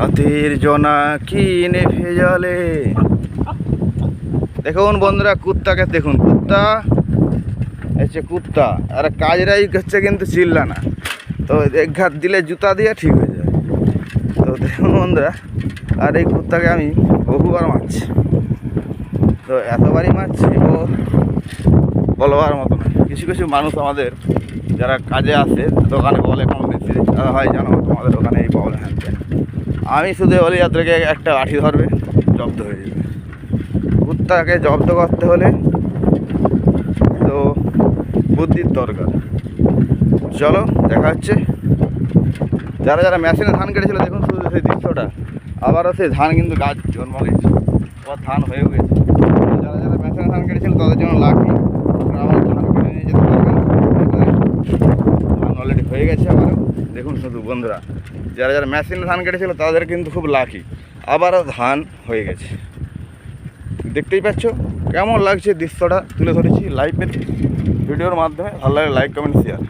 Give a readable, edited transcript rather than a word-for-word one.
হাতের জোনাকি নেভে জলে। দেখুন বন্ধুরা, কুত্তাকে দেখুন, কুত্তা হচ্ছে কুত্তা, আর কাজরাই হচ্ছে কিন্তু চিল্লা না, তো এক ঘাত দিলে জুতা দিয়ে ঠিক হয়ে যায়। তো দেখুন বন্ধুরা, আর এই কুত্তাকে আমি বহুবার মারছি, তো এতবারই মারছি ও বলবার মতো না। কিছু কিছু মানুষ আমাদের যারা কাজে আসে দোকানে বলে কম বেশি, হয় জানো তোমাদের ওখানে এই প্রবলেম হচ্ছে। আমি শুধু বলি যাদেরকে একটা লাঠি ধরবে, জব্দ হয়ে যাবে। কুত্তাকে জব্দ করতে হলে তো বুদ্ধির দরকার। চলো দেখা হচ্ছে। যারা যারা মেশিনে ধান কেটেছিল দেখুন শুধু সেই দৃশ্যটা, আবারও সেই ধান কিন্তু গাছ জন্ম গেছে, আবার ধান হয়েও গেছে। যারা যারা মেশিনে ধান কেটেছিল তাদের জন্য লাকি, আবার ধান কেটে নিয়ে যেতে পারবেন। ধান অলরেডি হয়ে গেছে আবারও। দেখুন শুধু বন্ধুরা, যারা যারা মেশিনে ধান কেটেছিল তাদের কিন্তু খুব লাকি, আবারও ধান হয়ে গেছে। দেখতেই পাচ্ছ কেমন লাগছে দৃশ্যটা, তুলে ধরেছি লাইভের ভিডিওর মাধ্যমে। ভালো লাগে লাইক কমেন্ট শেয়ার।